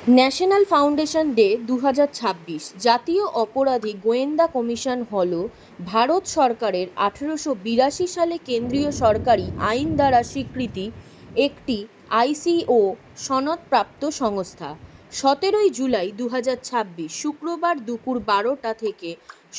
National foundation day ২০২৬ জাতীয় অপরাধী গোয়েন্দা কমিশন হল ভারত সরকারের ১৮৮২ সালে কেন্দ্রীয় সরকারি আইন দ্বারা স্বীকৃতি একটি আইসিও সনদপ্রাপ্ত সংস্থা। ১৭ই জুলাই ২০২৬ শুক্রবার দুপুর ১২টা থেকে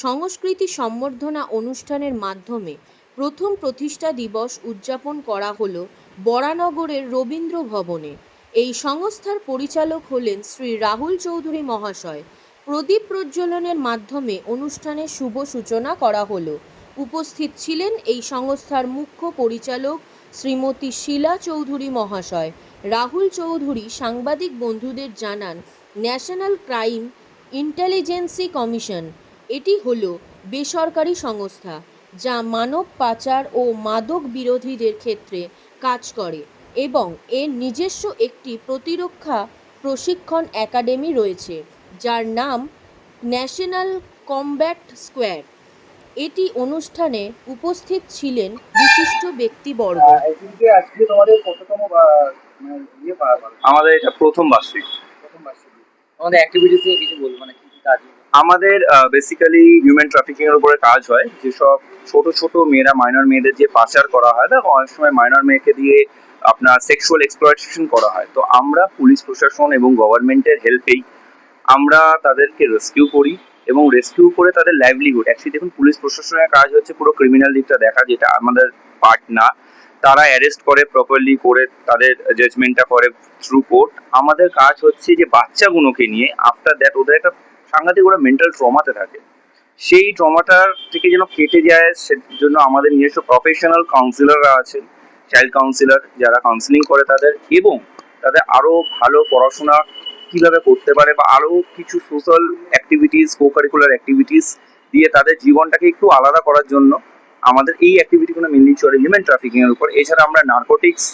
সংস্কৃতি সম্বর্ধনা অনুষ্ঠানের মাধ্যমে প্রথম প্রতিষ্ঠা দিবস উদযাপন করা হল বরানগরের রবীন্দ্র ভবনে। এই সংস্থার পরিচালক হলেন শ্রী রাহুল চৌধুরী মহাশয়। প্রদীপ প্রজ্বলনের মাধ্যমে অনুষ্ঠানের শুভ সূচনা করা হলো। উপস্থিত ছিলেন এই সংস্থার মুখ্য পরিচালক শ্রীমতী শীলা চৌধুরী মহাশয়। রাহুল চৌধুরী সাংবাদিক বন্ধুদের জানান, ন্যাশনাল ক্রাইম ইন্টেলিজেন্সি কমিশন এটি হলো বেসরকারি সংস্থা যা মানব পাচার ও মাদক বিরোধীদের ক্ষেত্রে কাজ করে এবং এর নিজস্ব একটি প্রতিরক্ষা প্রশিক্ষণ একাডেমি রয়েছে যার নাম ন্যাশনাল কমব্যাট স্কোয়াড। এটি অনুষ্ঠানে উপস্থিত ছিলেন বিশিষ্ট ব্যক্তিবর্গ। আজকে তোমাদের কততম মানে আমাদের এটা প্রথম বার্ষিক। আমাদের অ্যাক্টিভিটিস নিয়ে কিছু বলবো, মানে কি কি কাজ আমাদের বেসিক্যালি হিউম্যান ট্রাফিকিং এর উপরে কাজ হয়। যেসব ছোট ছোট মেয়েরা, মাইনর মেয়েদের যে পাচার করা হয়, বা অনেক সময় মাইনর মেয়েকে দিয়ে আপনার সেক্সুয়াল এক্সপ্লয়টেশন করা হয়, তো আমরা পুলিশ প্রশাসন এবং গভর্নমেন্টের হেল্পেই আমরা তাদেরকে রেস্কিউ করি এবং রেস্কিউ করে তাদের লাইভলিহুড। অ্যাকচুয়ালি দেখুন, পুলিশ প্রশাসনের কাজ হচ্ছে পুরো ক্রিমিনাল দিকটা দেখা, যেটা আমাদের পার্ট না। তারা অ্যারেস্ট করে, প্রপারলি করে তাদের জাজমেন্টটা করে থ্রু কোর্ট। আমাদের কাজ হচ্ছে যে বাচ্চাগুলোকে নিয়ে আফটার দ্যাট ওদের একটা সাংঘাতিক ওরা মেন্টাল ট্রমাতে থাকে, সেই ট্রমাটার থেকে যেন কেটে যায় সেজন্য আমাদের নিজস্ব প্রফেশনাল কাউন্সিলররা আছেন, চাইল্ড কাউন্সিলর যারা কাউন্সিলিং করে তাদের, এবং তাদের আরও ভালো পড়াশোনা কিভাবে করতে পারে বা আরও কিছু social activities, co curricular activities দিয়ে তাদের জীবনটাকে একটু আলাদা করার জন্য আমাদের এই অ্যাক্টিভিটিগুলো মেনলি চলে হিউম্যান ট্রাফিকিং এর উপর। এছাড়া আমরা নার্কোটিক্স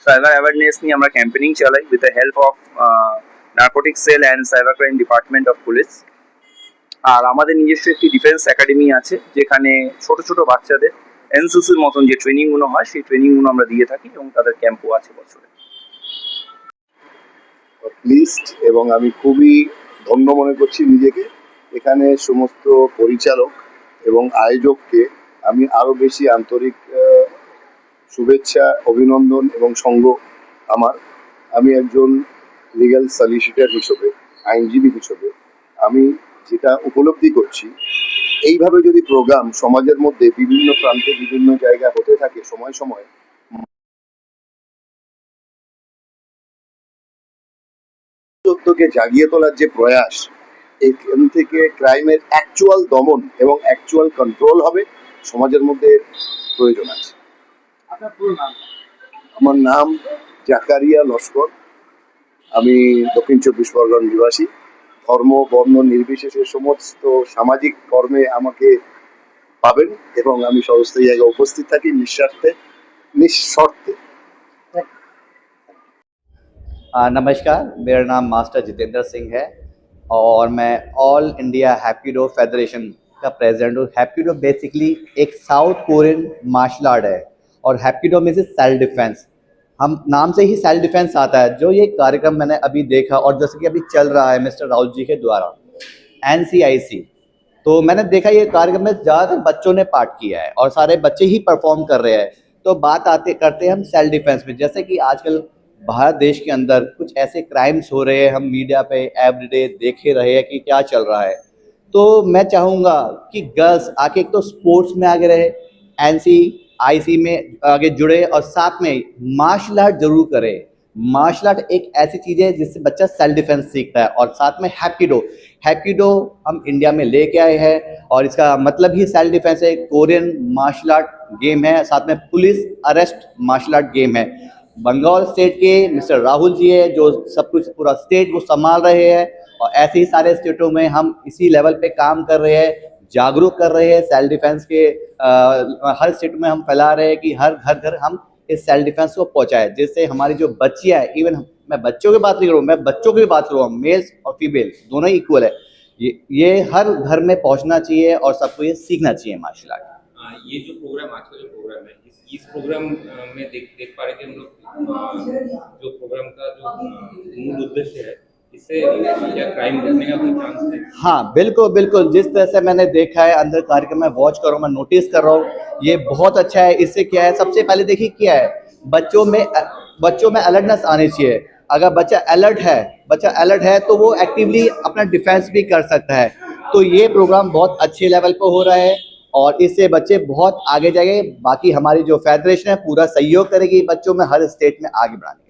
সাইবার অ্যাওয়ারনেস নিয়ে আমরা ক্যাম্পেনিং চালাই with the help of narcotics cell and cyber crime department of police. আর আমাদের নিজস্ব একটি ডিফেন্স একাডেমি আছে, যেখানে ছোট ছোট বাচ্চাদের এনসিসির মতন যে ট্রেনিংগুলো হয় সেই ট্রেনিংগুলো আমরা দিয়ে থাকি, এবং তাদের ক্যাম্পও আছে বছরে। লিস্ট, এবং আমি খুবই ধন্য মনে করছি নিজেকে। এখানে সমস্ত পরিচালক এবং আয়োজককে আমি আরো বেশি আন্তরিক শুভেচ্ছা, অভিনন্দন এবং সঙ্গ আমার। আমি একজন লিগ্যাল সলিসিটর হিসেবে, আইনজীবী হিসেবে আমি যেটা উপলব্ধি করছি, এইভাবে যদি প্রোগ্রাম সমাজের মধ্যে বিভিন্ন প্রান্তে বিভিন্ন জায়গায় হতে থাকে সময় সময়, উদ্যোগে জাগিয়ে তোলার যে প্রয়াস, এখান থেকে ক্রাইমের অ্যাকচুয়াল দমন এবং অ্যাকচুয়াল কন্ট্রোল হবে, সমাজের মধ্যে প্রয়োজন আছে। আমার নাম জাকারিয়া লস্কর। আমি দক্ষিণ ২৪ পরগনার নিবাসী। ধর্ম বর্ণ নির্বিশেষে সমস্ত সামাজিক কর্মে আমাকে পাবেন, এবং আমি সমস্ত জায়গায় উপস্থিত থাকি নিঃশর্তে। नमस्कार, मेरा नाम मास्टर जितेंद्र सिंह है और मैं ऑल इंडिया हैप्पीडो फेडरेशन का प्रेसिडेंट हूँ। हैप्पीडो बेसिकली एक साउथ कोरियन मार्शल आर्ट है और हैप्पीडो में से सेल्फ डिफेंस, हम नाम से ही सेल्फ डिफेंस आता है। जो ये कार्यक्रम मैंने अभी देखा और जैसे कि अभी चल रहा है मिस्टर राहुल जी के द्वारा NCIC, तो मैंने देखा ये कार्यक्रम में ज़्यादातर बच्चों ने पार्ट किया है और सारे बच्चे ही परफॉर्म कर रहे हैं। तो बात आते करते हैं हम सेल्फ डिफेंस में, जैसे कि आजकल भारत देश के अंदर कुछ ऐसे क्राइम्स हो रहे हैं, हम मीडिया पे एवरीडे देखे रहे हैं कि क्या चल रहा है। तो मैं चाहूँगा कि गर्ल्स आके एक तो स्पोर्ट्स में आगे रहे, NCIC में आगे जुड़े और साथ में मार्शल आर्ट जरूर करे। मार्शल आर्ट एक ऐसी चीज़ है जिससे बच्चा सेल्फ डिफेंस सीखता है। और साथ में हैप्पीडो हम इंडिया में लेके आए हैं और इसका मतलब ही सेल्फ डिफेंस है। कोरियन मार्शल आर्ट गेम है, साथ में police arrest martial art game है। बंगाल स्टेट के मिस्टर राहुल जी है जो सब कुछ पूरा स्टेट वो संभाल रहे हैं, और ऐसे ही सारे स्टेटों में हम इसी लेवल पे काम कर रहे हैं, जागरूक कर रहे हैं सेल्फ डिफेंस के। हर स्टेट में हम फैला रहे हैं कि हर घर घर हम इस सेल्फ डिफेंस को पहुंचाए, जिससे हमारी जो बच्चियाँ है, इवन मैं बच्चों की बात नहीं करूँ, मैं बच्चों की भी बात करूँ, मेल्स और फीमेल दोनों ही इक्वल है। ये हर घर में पहुंचना चाहिए और सबको ये सीखना चाहिए मार्शल आर्ट। ये जो प्रोग्राम, आज का जो प्रोग्राम है, इस प्रोग्राम में देख पा रहे थे हम लोग जो प्रोग्राम का जो मूल उद्देश्य है इससे क्या क्राइम बढ़ने का कोई चांस है? हाँ बिल्कुल बिल्कुल, जिस तरह से मैंने देखा है अंदर कार्यक्रम में वॉच कर रहा हूँ, मैं नोटिस कर रहा हूँ, ये बहुत अच्छा है। इससे क्या है, सबसे पहले देखिए क्या है, बच्चों में अलर्टनेस आनी चाहिए। अगर बच्चा अलर्ट है तो वो एक्टिवली अपना डिफेंस भी कर सकता है। तो ये प्रोग्राम बहुत अच्छे लेवल पर हो रहा है और इससे बच्चे बहुत आगे जाएंगे। बाकी हमारी जो फेडरेशन है पूरा सहयोग करेगी बच्चों में हर स्टेट में आगे बढ़ाने।